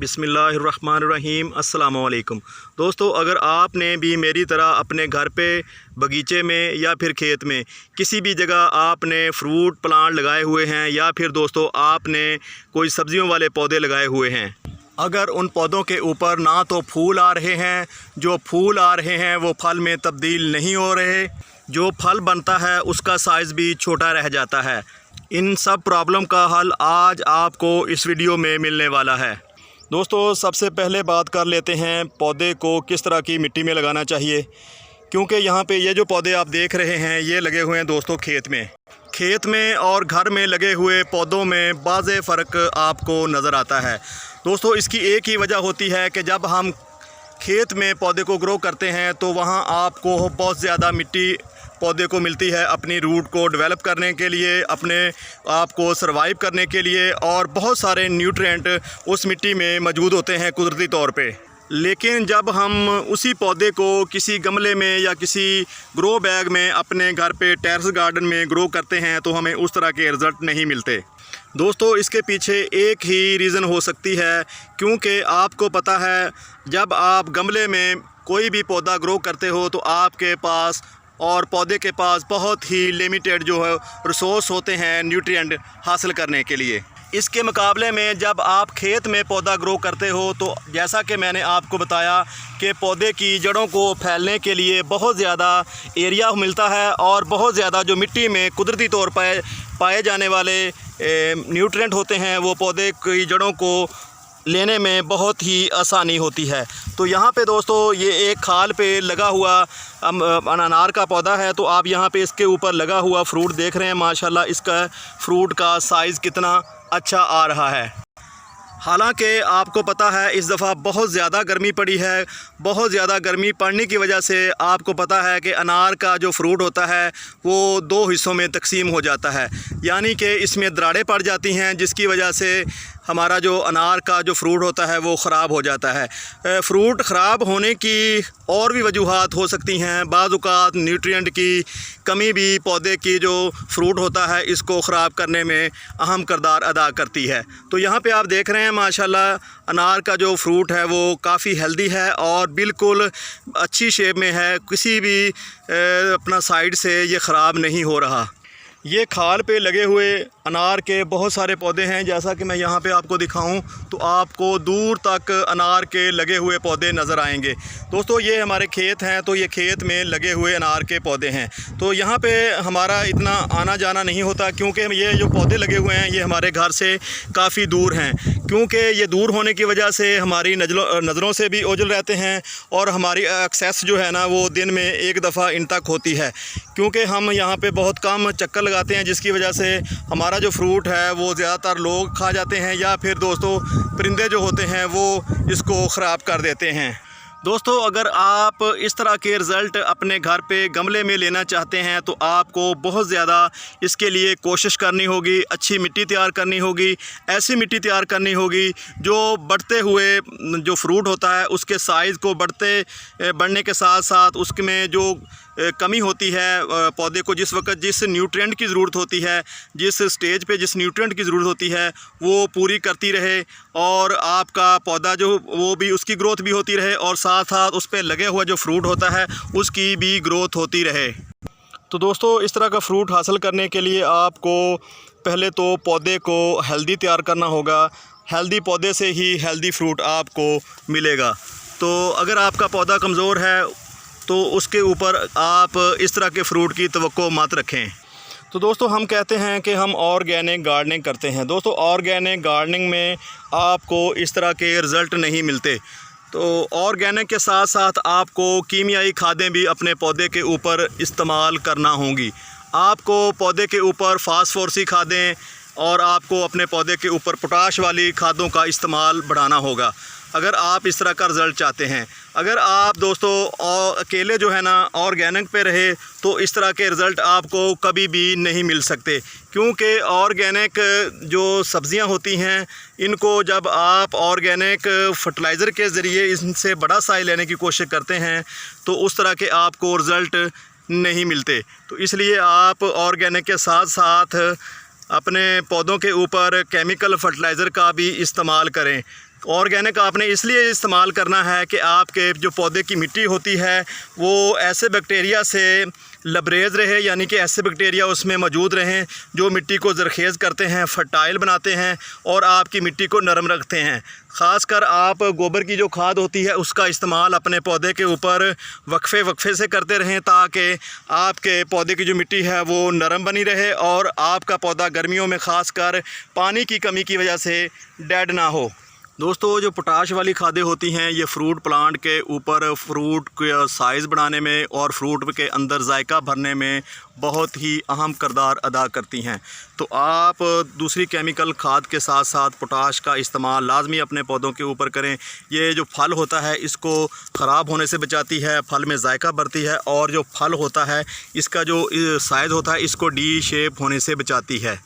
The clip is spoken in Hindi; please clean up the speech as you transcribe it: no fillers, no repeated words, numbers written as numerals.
बिस्मिल्लाहिर्रहमानिर्रहीम अस्सलामु अलैकुम। दोस्तों, अगर आपने भी मेरी तरह अपने घर पे बगीचे में या फिर खेत में किसी भी जगह आपने फ्रूट प्लांट लगाए हुए हैं या फिर दोस्तों आपने कोई सब्ज़ियों वाले पौधे लगाए हुए हैं, अगर उन पौधों के ऊपर ना तो फूल आ रहे हैं, जो फूल आ रहे हैं वो फल में तब्दील नहीं हो रहे, जो फल बनता है उसका साइज़ भी छोटा रह जाता है, इन सब प्रॉब्लम का हल आज आपको इस वीडियो में मिलने वाला है। दोस्तों, सबसे पहले बात कर लेते हैं पौधे को किस तरह की मिट्टी में लगाना चाहिए, क्योंकि यहाँ पे ये जो पौधे आप देख रहे हैं ये लगे हुए हैं दोस्तों खेत में और घर में लगे हुए पौधों में बाज़े फ़र्क आपको नज़र आता है। दोस्तों, इसकी एक ही वजह होती है कि जब हम खेत में पौधे को ग्रो करते हैं तो वहाँ आपको बहुत ज़्यादा मिट्टी पौधे को मिलती है अपनी रूट को डेवलप करने के लिए, अपने आप को सर्वाइव करने के लिए, और बहुत सारे न्यूट्रिएंट उस मिट्टी में मौजूद होते हैं कुदरती तौर पे। लेकिन जब हम उसी पौधे को किसी गमले में या किसी ग्रो बैग में अपने घर पे टेरेस गार्डन में ग्रो करते हैं तो हमें उस तरह के रिज़ल्ट नहीं मिलते। दोस्तों, इसके पीछे एक ही रीज़न हो सकती है, क्योंकि आपको पता है जब आप गमले में कोई भी पौधा ग्रो करते हो तो आपके पास और पौधे के पास बहुत ही लिमिटेड जो है रिसोर्स होते हैं न्यूट्रिएंट हासिल करने के लिए। इसके मुकाबले में जब आप खेत में पौधा ग्रो करते हो तो जैसा कि मैंने आपको बताया कि पौधे की जड़ों को फैलने के लिए बहुत ज़्यादा एरिया मिलता है और बहुत ज़्यादा जो मिट्टी में कुदरती तौर पर पाए जाने वाले न्यूट्रिएंट होते हैं वो पौधे की जड़ों को लेने में बहुत ही आसानी होती है। तो यहाँ पे दोस्तों ये एक खाल पे लगा हुआ अनार का पौधा है, तो आप यहाँ पे इसके ऊपर लगा हुआ फ्रूट देख रहे हैं। माशाल्लाह इसका फ्रूट का साइज़ कितना अच्छा आ रहा है। हालांकि आपको पता है इस दफ़ा बहुत ज़्यादा गर्मी पड़ी है। बहुत ज़्यादा गर्मी पड़ने की वजह से आपको पता है कि अनार का जो फ्रूट होता है वो दो हिस्सों में तकसीम हो जाता है, यानी कि इसमें दरारें पड़ जाती हैं, जिसकी वजह से हमारा जो अनार का जो फ्रूट होता है वो ख़राब हो जाता है। फ्रूट ख़राब होने की और भी वजूहात हो सकती हैं। बाज़ औक़ात न्यूट्रिएंट की कमी भी पौधे की जो फ्रूट होता है इसको ख़राब करने में अहम किरदार अदा करती है। तो यहाँ पे आप देख रहे हैं माशाल्लाह अनार का जो फ्रूट है वो काफ़ी हेल्दी है और बिल्कुल अच्छी शेप में है, किसी भी अपना साइड से ये ख़राब नहीं हो रहा। ये खाल पे लगे हुए अनार के बहुत सारे पौधे हैं। जैसा कि मैं यहाँ पे आपको दिखाऊं तो आपको दूर तक अनार के लगे हुए पौधे नज़र आएंगे। दोस्तों, ये हमारे खेत हैं, तो ये खेत में लगे हुए अनार के पौधे हैं। तो यहाँ पे हमारा इतना आना जाना नहीं होता, क्योंकि ये जो पौधे लगे हुए हैं ये हमारे घर से काफ़ी दूर हैं। क्योंकि ये दूर होने की वजह से हमारी नज़रों से भी ओझल रहते हैं और हमारी एक्सेस जो है ना वो दिन में एक दफ़ा इन तक होती है, क्योंकि हम यहाँ पे बहुत कम चक्कर लगाते हैं, जिसकी वजह से हमारा जो फ्रूट है वो ज़्यादातर लोग खा जाते हैं या फिर दोस्तों परिंदे जो होते हैं वो इसको ख़राब कर देते हैं। दोस्तों, अगर आप इस तरह के रिज़ल्ट अपने घर पे गमले में लेना चाहते हैं तो आपको बहुत ज़्यादा इसके लिए कोशिश करनी होगी, अच्छी मिट्टी तैयार करनी होगी, ऐसी मिट्टी तैयार करनी होगी जो बढ़ते हुए जो फ्रूट होता है उसके साइज़ को बढ़ने के साथ साथ उसमें जो कमी होती है पौधे को जिस वक्त जिस न्यूट्रिएंट की ज़रूरत होती है, जिस स्टेज पे जिस न्यूट्रिएंट की ज़रूरत होती है वो पूरी करती रहे, और आपका पौधा जो वो भी उसकी ग्रोथ भी होती रहे और साथ साथ उस पर लगे हुआ जो फ्रूट होता है उसकी भी ग्रोथ होती रहे। तो दोस्तों, इस तरह का फ्रूट हासिल करने के लिए आपको पहले तो पौधे को हेल्दी तैयार करना होगा। हेल्दी पौधे से ही हेल्दी फ्रूट आपको मिलेगा। तो अगर आपका पौधा कमज़ोर है तो उसके ऊपर आप इस तरह के फ्रूट की तवक्को मत रखें। तो दोस्तों, हम कहते हैं कि हम ऑर्गेनिक गार्डनिंग करते हैं। दोस्तों, ऑर्गेनिक गार्डनिंग में आपको इस तरह के रिज़ल्ट नहीं मिलते। तो ऑर्गेनिक के साथ साथ आपको कीमियाई खादें भी अपने पौधे के ऊपर इस्तेमाल करना होंगी। आपको पौधे के ऊपर फास्फोरसी खादें और आपको अपने पौधे के ऊपर पोटाश वाली खादों का इस्तेमाल बढ़ाना होगा अगर आप इस तरह का रिज़ल्ट चाहते हैं। अगर आप दोस्तों अकेले जो है ना ऑर्गेनिक पे रहे तो इस तरह के रिज़ल्ट आपको कभी भी नहीं मिल सकते, क्योंकि ऑर्गेनिक जो सब्ज़ियां होती हैं इनको जब आप ऑर्गेनिक फर्टिलाइज़र के ज़रिए इनसे बड़ा साइज़ लेने की कोशिश करते हैं तो उस तरह के आपको रिज़ल्ट नहीं मिलते। तो इसलिए आप ऑर्गेनिक के साथ साथ अपने पौधों के ऊपर केमिकल फर्टिलाइज़र का भी इस्तेमाल करें, ऑर्गेनिक आपने इसलिए इस्तेमाल करना है कि आपके जो पौधे की मिट्टी होती है वो ऐसे बैक्टीरिया से लबरेज रहे, यानी कि ऐसे बैक्टीरिया उसमें मौजूद रहें जो मिट्टी को ज़रखेज़ करते हैं, फर्टाइल बनाते हैं और आपकी मिट्टी को नरम रखते हैं। ख़ासकर आप गोबर की जो खाद होती है उसका इस्तेमाल अपने पौधे के ऊपर वक्फे से करते रहें ताकि आपके पौधे की जो मिट्टी है वो नरम बनी रहे और आपका पौधा गर्मियों में ख़ासकर पानी की कमी की वजह से डेड ना हो। दोस्तों, जो पोटाश वाली खादें होती हैं ये फ्रूट प्लांट के ऊपर फ्रूट का साइज़ बढ़ाने में और फ्रूट के अंदर जायका भरने में बहुत ही अहम किरदार अदा करती हैं। तो आप दूसरी केमिकल खाद के साथ साथ पोटाश का इस्तेमाल लाजमी अपने पौधों के ऊपर करें। ये जो फल होता है इसको ख़राब होने से बचाती है, फल में जायका भरती है और जो फल होता है इसका जो साइज़ होता है इसको डी शेप होने से बचाती है।